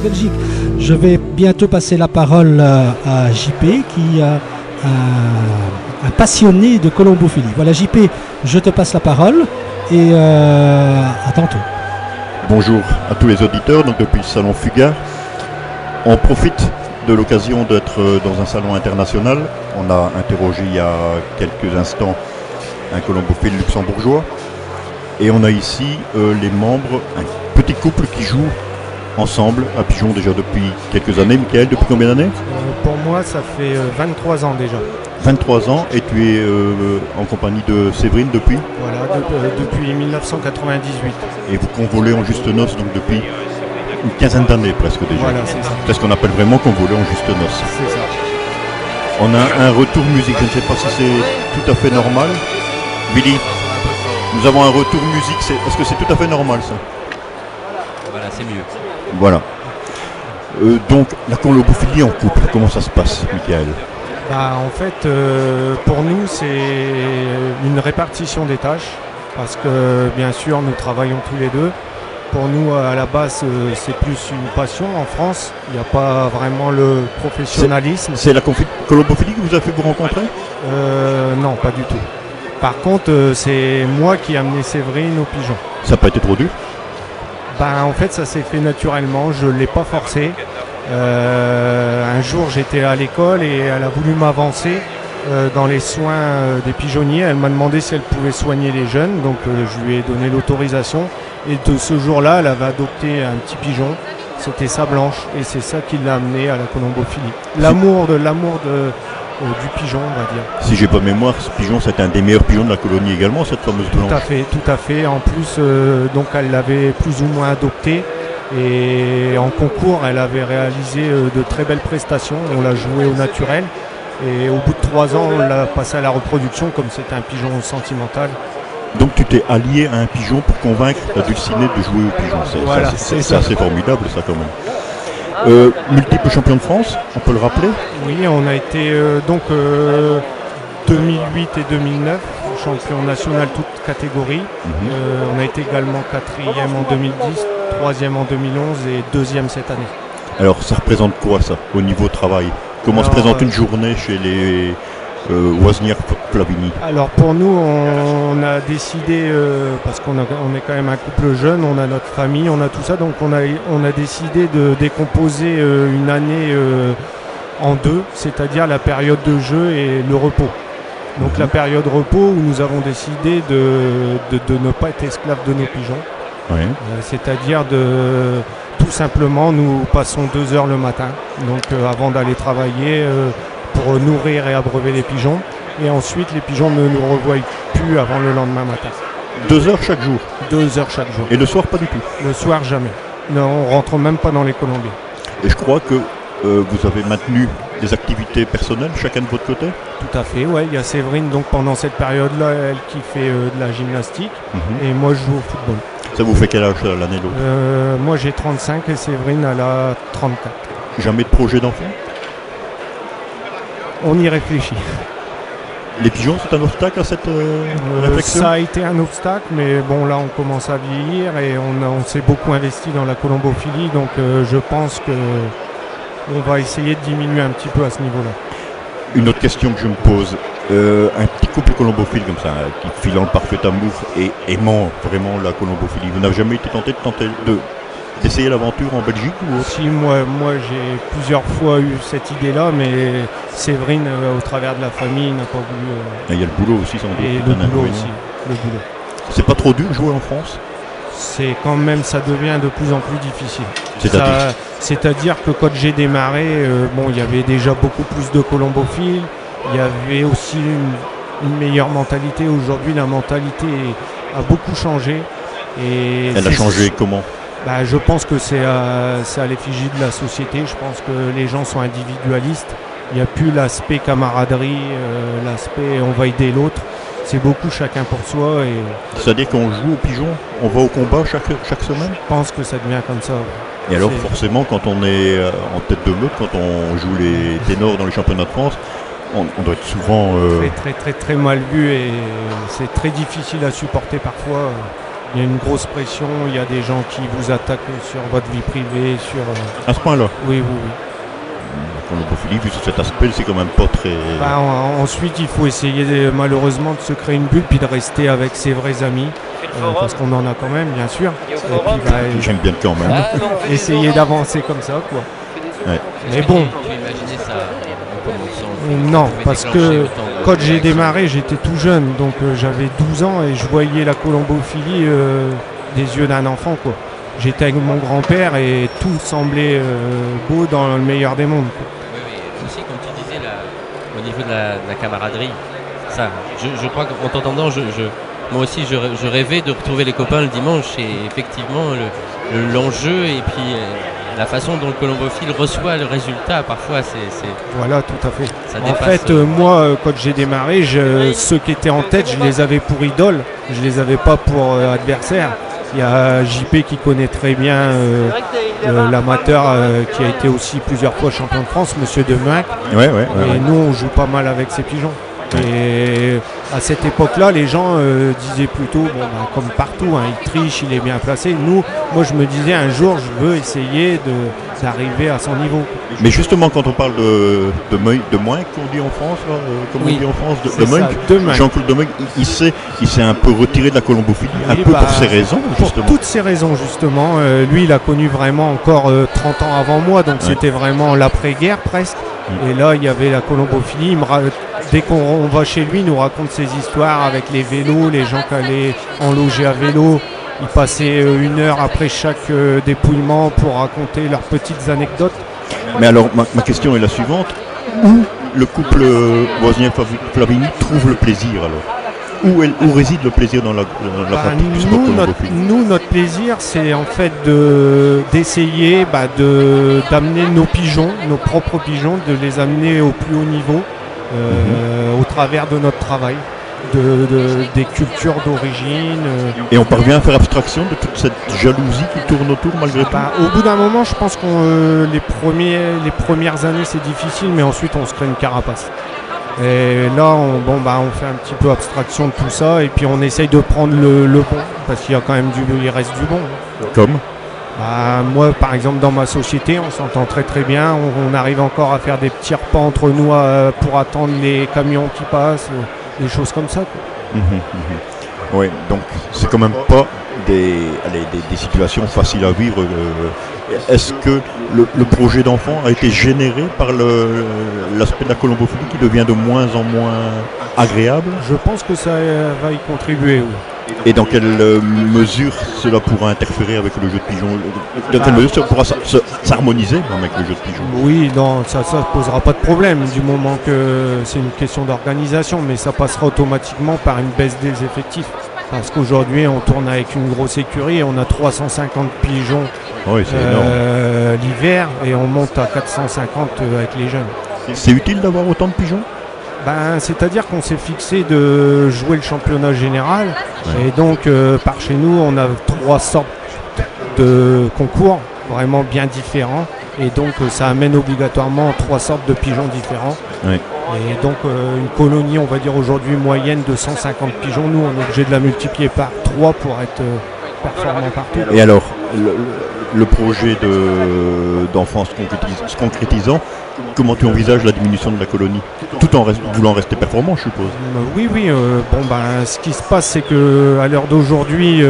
Belgique. Je vais bientôt passer la parole à JP qui est un passionné de colombophilie. Voilà JP, je te passe la parole et à tantôt. Bonjour à tous les auditeurs, donc depuis le salon Fugain. On profite de l'occasion d'être dans un salon international. On a interrogé il y a quelques instants un colombophile luxembourgeois. Et on a ici les membres, un petit couple qui joue ensemble à pigeon déjà depuis quelques années. Michael, depuis combien d'années? Pour moi, ça fait 23 ans déjà. 23 ans, et tu es en compagnie de Séverine depuis? Voilà, depuis 1998. Et vous convolez en juste noces donc depuis une quinzaine d'années presque déjà. Voilà, c'est ça. C'est ce qu'on appelle vraiment convoler en juste noces. C'est ça. On a un retour musique, je ne sais pas si c'est tout à fait normal. Billy, nous avons un retour musique, est-ce que c'est tout à fait normal ça? Voilà, c'est mieux. Voilà. Donc, la colobophilie en couple, comment ça se passe, Michael? En fait, pour nous, c'est une répartition des tâches, parce que bien sûr, nous travaillons tous les deux. Pour nous, à la base, c'est plus une passion. En France, il n'y a pas vraiment le professionnalisme. C'est la colobophilie que vous avez fait vous rencontrer? Non, pas du tout. Par contre, c'est moi qui ai amené Séverine au pigeon. Ça n'a pas été trop dur? En fait, ça s'est fait naturellement, je ne l'ai pas forcé. Un jour, j'étais à l'école et elle a voulu m'avancer dans les soins des pigeonniers. Elle m'a demandé si elle pouvait soigner les jeunes, donc je lui ai donné l'autorisation. Et de ce jour-là, elle avait adopté un petit pigeon, c'était sa blanche, et c'est ça qui l'a amené à la colombophilie. L'amour du pigeon, on va dire. Si j'ai pas mémoire, ce pigeon, c'était un des meilleurs pigeons de la colonie également, cette fameuse blanche. Tout à fait. En plus, donc elle l'avait plus ou moins adopté. Et en concours, elle avait réalisé de très belles prestations. On l'a joué au naturel. Et au bout de 3 ans, on l'a passé à la reproduction, comme c'était un pigeon sentimental. Donc tu t'es allié à un pigeon pour convaincre la Dulcinée de jouer au pigeon. C'est assez formidable ça quand même. Multiple champion de France, on peut le rappeler? Oui, on a été 2008 et 2009 champion national toutes catégories. On a été également 4e en 2010, 3e en 2011 et 2e cette année. Alors ça représente quoi ça au niveau travail? Comment se présente une journée chez les Wozniak-Flavigny? Alors pour nous, on a décidé, parce qu'on est quand même un couple jeune, on a notre famille, on a tout ça, donc on a décidé de décomposer une année en deux, c'est-à-dire la période de jeu et le repos. Donc la période repos où nous avons décidé de ne pas être esclaves de nos pigeons. Ouais. C'est-à-dire tout simplement nous passons 2 heures le matin, donc avant d'aller travailler pour nourrir et abreuver les pigeons, et ensuite les pigeons ne nous revoient plus avant le lendemain matin. 2 heures chaque jour? 2 heures chaque jour. Et le soir pas du tout? Le soir jamais. Non, on rentre même pas dans les colombiers. Et je crois que vous avez maintenu des activités personnelles chacun de votre côté? Tout à fait, ouais. Il y a Séverine donc pendant cette période-là, elle qui fait de la gymnastique, et moi je joue au football. Ça vous fait quel âge l'année l'autre? Moi j'ai 35 et Séverine elle a 34. Jamais de projet d'enfant? On y réfléchit. Les pigeons, c'est un obstacle à cette réflexion? Ça a été un obstacle, mais bon là on commence à vieillir et on s'est beaucoup investi dans la colombophilie, donc je pense que on va essayer de diminuer un petit peu à ce niveau-là. Une autre question que je me pose, un petit couple colombophile comme ça, qui filant le parfait amour et aimant vraiment la colombophilie, vous n'avez jamais été tenté d'essayer l'aventure en Belgique ou... Si, moi j'ai plusieurs fois eu cette idée-là, mais Séverine, au travers de la famille, n'a pas voulu... Il y a le boulot aussi, sans doute. Et le boulot aussi, le boulot. C'est pas trop dur de jouer en France? C'est quand même, ça devient de plus en plus difficile. C'est-à-dire que quand j'ai démarré, il y avait déjà beaucoup plus de colombophiles, il y avait aussi une meilleure mentalité. Aujourd'hui, la mentalité a beaucoup changé. Et elle a changé comment? Je pense que c'est à l'effigie de la société. Je pense que les gens sont individualistes. Il n'y a plus l'aspect camaraderie, l'aspect on va aider l'autre. C'est beaucoup chacun pour soi. C'est-à-dire qu'on joue au pigeon, on va au combat chaque semaine? Je pense que ça devient comme ça. Et alors forcément, quand on est en tête de meute, quand on joue les ténors dans les championnats de France, on doit être souvent... Très mal vu, et c'est très difficile à supporter parfois. Il y a une grosse pression, il y a des gens qui vous attaquent sur votre vie privée, sur... À ce point-là? Oui, oui, oui. La colombophilie, vu cet aspect, c'est quand même pas très... Ensuite, il faut essayer malheureusement de se créer une bulle puis de rester avec ses vrais amis. Parce qu'on en a quand même, bien sûr. Et puis, j'aime bien quand même. Essayer d'avancer comme ça, quoi. Ouais. Mais bon. Tu imaginais ça en commençant? Non, parce que quand j'ai démarré, j'étais tout jeune, donc j'avais 12 ans et je voyais la colombophilie des yeux d'un enfant, quoi. J'étais avec mon grand-père et tout semblait beau dans le meilleur des mondes, quoi. Oui, aussi comme tu disais au niveau de la camaraderie, ça, je crois qu'en t'entendant, moi aussi je rêvais de retrouver les copains le dimanche et effectivement l'enjeu et puis la façon dont le colombophile reçoit le résultat, parfois c'est... Voilà, tout à fait. Ça en dépasse, fait, moi, quand j'ai démarré, ceux qui étaient en tête, je les avais pour idole, je les avais pas pour adversaires. Il y a JP qui connaît très bien l'amateur qui a été aussi plusieurs fois champion de France, Monsieur Demain. Ouais. Et nous, on joue pas mal avec ces pigeons. Et à cette époque-là, les gens disaient plutôt, comme partout, hein, il triche, il est bien placé. Moi, je me disais un jour, je veux essayer d'arriver à son niveau. Mais justement, quand on parle de Moink, qu'on dit en France, là, comme oui, on dit en France, de Moink, Jean-Claude de Moink, il s'est un peu retiré de la colombophilie, un peu pour ces raisons, justement. Pour toutes ces raisons, justement. Lui, il a connu vraiment encore 30 ans avant moi, donc c'était vraiment l'après-guerre presque. Et là, il y avait la colombophilie. Dès qu'on va chez lui, il nous raconte ses histoires avec les vélos, les gens qui allaient en loger à vélo. Il passait 1 heure après chaque dépouillement pour raconter leurs petites anecdotes. Mais alors, ma question est la suivante. Où le couple Voisinier-Flavigny trouve le plaisir, alors? Où réside le plaisir dans la pratique du sport colombophilie? Nous, notre plaisir, c'est en fait d'essayer d'amener nos pigeons, nos propres pigeons, de les amener au plus haut niveau au travers de notre travail, des cultures d'origine. Et on parvient à faire abstraction de toute cette jalousie qui tourne autour malgré tout? Au bout d'un moment, je pense que les premières années, c'est difficile, mais ensuite, on se crée une carapace. Et là, on fait un petit peu abstraction de tout ça et puis on essaye de prendre le bon, parce qu'il y a quand même il reste du bon. Comme moi, par exemple, dans ma société, on s'entend très très bien. On arrive encore à faire des petits repas entre nous pour attendre les camions qui passent, des choses comme ça, quoi. Oui, donc c'est quand même pas des situations faciles à vivre. Est-ce que le projet d'enfant a été généré par l'aspect de la colombophilie qui devient de moins en moins agréable? Je pense que ça va y contribuer, oui. Et dans quelle mesure cela pourra interférer avec le jeu de pigeon? Dans quelle mesure ça pourra s'harmoniser avec le jeu de pigeon? Oui, non, ça ne posera pas de problème du moment que c'est une question d'organisation, mais ça passera automatiquement par une baisse des effectifs. Parce qu'aujourd'hui, on tourne avec une grosse écurie et on a 350 pigeons l'hiver et on monte à 450 avec les jeunes. C'est utile d'avoir autant de pigeons? C'est-à-dire qu'on s'est fixé de jouer le championnat général et donc par chez nous on a 3 sortes de concours vraiment bien différents et donc ça amène obligatoirement 3 sortes de pigeons différents. Et donc une colonie, on va dire aujourd'hui moyenne de 150 pigeons, nous on est obligé de la multiplier par 3 pour être performant partout. Et alors le projet d'enfance se concrétisant, comment tu envisages la diminution de la colonie tout en voulant rester performant, je suppose? Oui. Ce qui se passe, c'est qu'à l'heure d'aujourd'hui,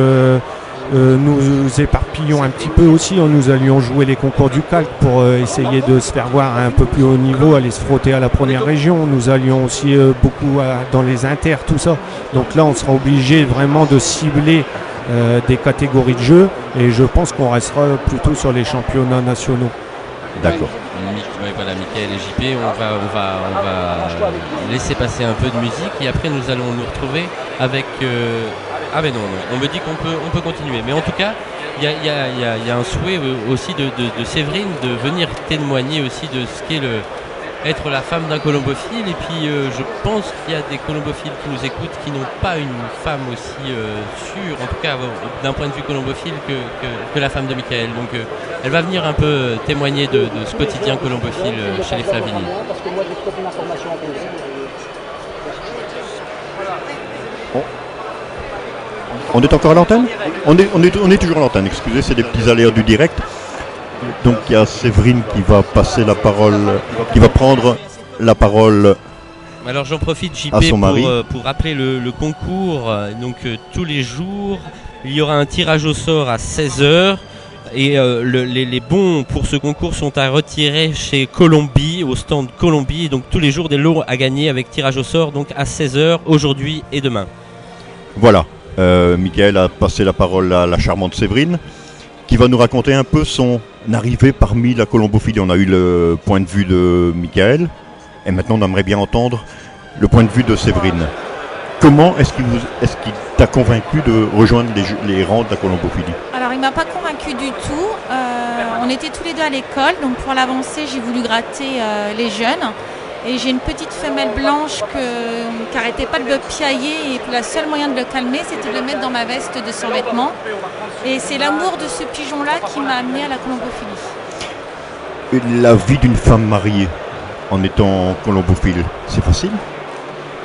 nous éparpillons un petit peu aussi. Nous allions jouer les concours du calque pour essayer de se faire voir à un peu plus haut niveau, aller se frotter à la première région. Nous allions aussi beaucoup dans les inters, tout ça. Donc là, on sera obligé vraiment de cibler des catégories de jeux et je pense qu'on restera plutôt sur les championnats nationaux. D'accord. Voilà, Mickaël et JP, on va laisser passer un peu de musique et après nous allons nous retrouver avec... Ah ben non, on me dit qu'on peut continuer. Mais en tout cas, il y a un souhait aussi de Séverine de venir témoigner aussi de ce qu'est être la femme d'un colombophile. Et puis je pense qu'il y a des colombophiles qui nous écoutent qui n'ont pas une femme aussi sûre, en tout cas d'un point de vue colombophile, que la femme de Mickaël. Donc elle va venir un peu témoigner de ce quotidien colombophile chez les Flavigny. On est encore à l'antenne? On est toujours à l'antenne, excusez, c'est des petits aléas du direct. Donc il y a Séverine qui va passer la parole, qui va prendre la parole. Alors j'en profite, JP, pour rappeler le concours. Donc tous les jours, il y aura un tirage au sort à 16h. Et les bons pour ce concours sont à retirer chez Colombie, au stand Colombie. Donc tous les jours des lots à gagner avec tirage au sort, donc à 16h aujourd'hui et demain. Voilà, Michael a passé la parole à la charmante Séverine, qui va nous raconter un peu son arrivée parmi la colombophilie. On a eu le point de vue de Michael, et maintenant on aimerait bien entendre le point de vue de Séverine. Comment est-ce qu'il t'a convaincu de rejoindre les rangs de la colombophilie? Alors il m'a pas convaincu du tout. On était tous les deux à l'école, donc pour l'avancer j'ai voulu gratter les jeunes. Et j'ai une petite femelle blanche qui n'arrêtait pas de le piailler, et le seul moyen de le calmer c'était de le mettre dans ma veste de survêtement. Et c'est l'amour de ce pigeon-là qui m'a amené à la colombophilie. La vie d'une femme mariée en étant colombophile, c'est facile?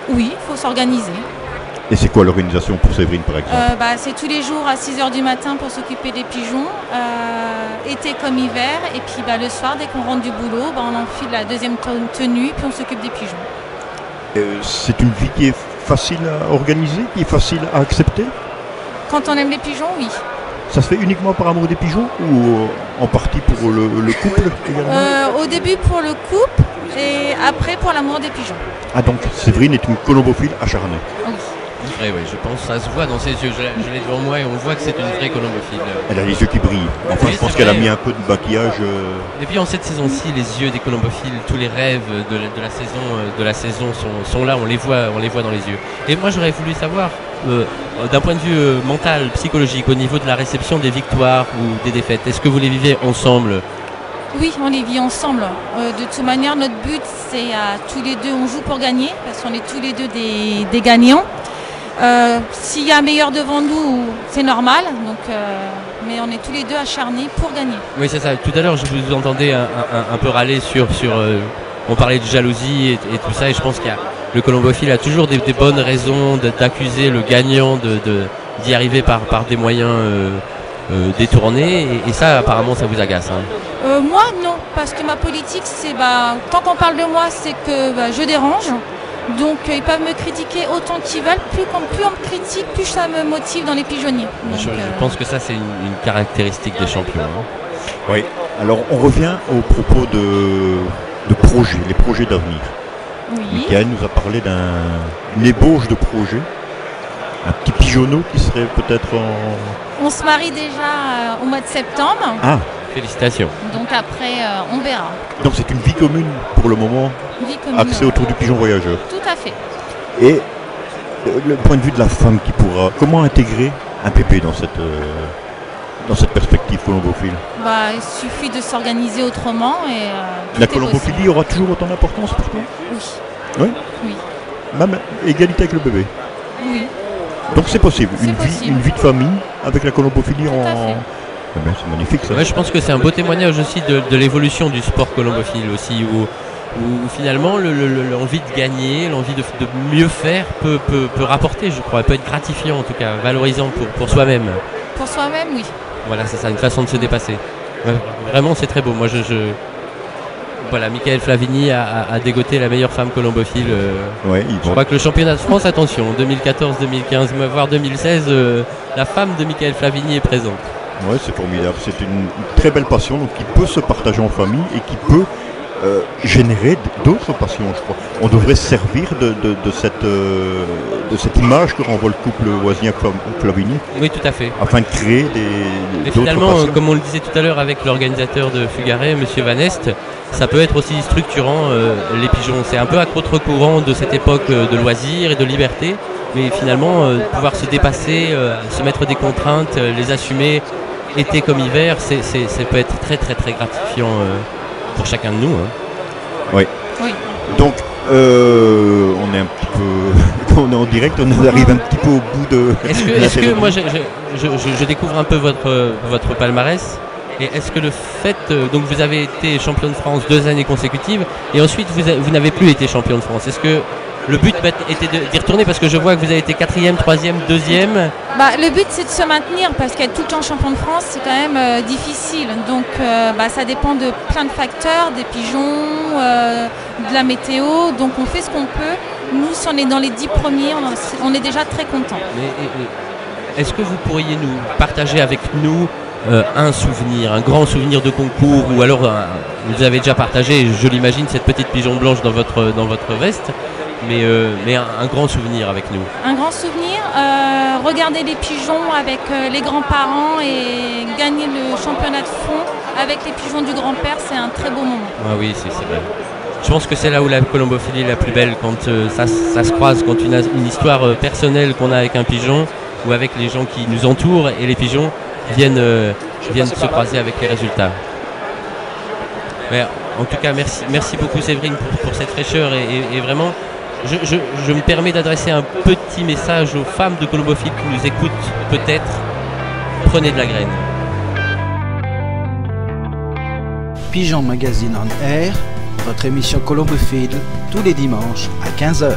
Oui, il faut s'organiser. Et c'est quoi l'organisation pour Séverine par exemple? C'est tous les jours à 6h du matin pour s'occuper des pigeons, été comme hiver, et puis le soir dès qu'on rentre du boulot, on enfile la deuxième tenue, puis on s'occupe des pigeons. C'est une vie qui est facile à organiser, qui est facile à accepter? Quand on aime les pigeons, oui. Ça se fait uniquement par amour des pigeons ou en partie pour le couple également? Au début pour le couple et après pour l'amour des pigeons. Ah donc Séverine est une colombophile acharnée. Oui. Vrai, oui, je pense, ça se voit dans ses yeux, je l'ai devant moi et on voit que c'est une vraie colombophile. Elle a les yeux qui brillent. Enfin, oui, je pense qu'elle a mis un peu de maquillage. Et puis en cette saison-ci, les yeux des colombophiles, tous les rêves de la saison sont là, on les voit dans les yeux. Et moi j'aurais voulu savoir, d'un point de vue mental, psychologique, au niveau de la réception des victoires ou des défaites, est-ce que vous les vivez ensemble? Oui, on les vit ensemble. De toute manière, notre but c'est tous les deux, on joue pour gagner, parce qu'on est tous les deux des gagnants. S'il y a un meilleur devant nous, c'est normal, mais on est tous les deux acharnés pour gagner. Oui, c'est ça. Tout à l'heure, je vous entendais un peu râler sur on parlait de jalousie et tout ça, et je pense qu'il y a le colombophile a toujours des bonnes raisons d'accuser le gagnant d'y arriver par des moyens détournés, et ça, apparemment, ça vous agace. Hein. Moi, non, parce que ma politique, c'est tant qu'on parle de moi, c'est que je dérange. Donc ils peuvent me critiquer autant qu'ils veulent, plus on me critique, plus ça me motive dans les pigeonniers. Donc, je pense que ça c'est une caractéristique des champions. Hein. Oui, alors on revient aux propos de projets, les projets d'avenir. Oui. Michael nous a parlé d'une ébauche de projet, un petit pigeonneau qui serait peut-être en... On se marie déjà au mois de septembre. Ah. Félicitations. Donc après, on verra. Donc c'est une vie commune pour le moment, axée autour du pigeon voyageur. Tout à fait. Et le point de vue de la femme qui pourra, comment intégrer un pépé dans cette perspective colombophile? Il suffit de s'organiser autrement et la colombophilie aura toujours autant d'importance pour toi? Oui. Oui. Oui. Même égalité avec le bébé? Oui. Donc c'est possible, possible. Une vie de famille avec la colombophilie en... c'est magnifique ça. Ouais, je pense que c'est un beau témoignage aussi de l'évolution du sport colombophile aussi, où finalement l'envie de gagner, l'envie de mieux faire peut rapporter, je crois, peut être gratifiant en tout cas, valorisant pour soi-même. Pour soi-même, oui. Voilà, c'est ça, une façon de se dépasser. Vraiment, c'est très beau. Moi, voilà, Michael Flavigny a dégoté la meilleure femme colombophile. Je crois que le championnat de France, attention, 2014, 2015, voire 2016, la femme de Michael Flavigny est présente. Oui, c'est formidable. C'est une très belle passion donc, qui peut se partager en famille et qui peut générer d'autres passions, je crois. On devrait se servir de cette image que renvoie le couple Wozniak-Flavigny. Oui, tout à fait. Afin de créer et finalement, comme on le disait tout à l'heure avec l'organisateur de Fugaret, M. Van Est, ça peut être aussi structurant, les pigeons. C'est un peu à contre-courant de cette époque de loisirs et de liberté. Mais finalement, pouvoir se dépasser, se mettre des contraintes, les assumer, été comme hiver, ça peut être très très très gratifiant pour chacun de nous. Hein. Oui. Donc, on est un petit peu, on est en direct, on arrive un petit peu au bout de. Est-ce que moi je découvre un peu votre palmarès? Et est-ce que le fait, donc vous avez été champion de France 2 années consécutives, et ensuite vous n'avez plus été champion de France. Est-ce que le but était d'y retourner, parce que je vois que vous avez été 4e, 3e, 2e. Le but c'est de se maintenir, parce qu'être tout le temps champion de France c'est quand même difficile. Donc ça dépend de plein de facteurs, des pigeons, de la météo. Donc on fait ce qu'on peut. Nous, si on est dans les 10 premiers, on est déjà très contents. Est-ce que vous pourriez nous partager avec nous un souvenir, un grand souvenir de concours, ou alors vous avez déjà partagé, je l'imagine, cette petite pigeon blanche dans votre veste, mais un grand souvenir avec nous. Un grand souvenir, regarder les pigeons avec les grands-parents et gagner le championnat de fond avec les pigeons du grand-père, c'est un très beau moment. Ah oui, c'est vrai. Je pense que c'est là où la colombophilie est la plus belle, quand ça se croise, quand une histoire personnelle qu'on a avec un pigeon, ou avec les gens qui nous entourent, et les pigeons viennent se croiser avec les résultats. Mais, en tout cas, merci beaucoup Séverine pour cette fraîcheur, et vraiment, je me permets d'adresser un petit message aux femmes de colombophiles qui nous écoutent peut-être. Prenez de la graine. Pigeon Magazine on Air, votre émission colombophile, tous les dimanches à 15h.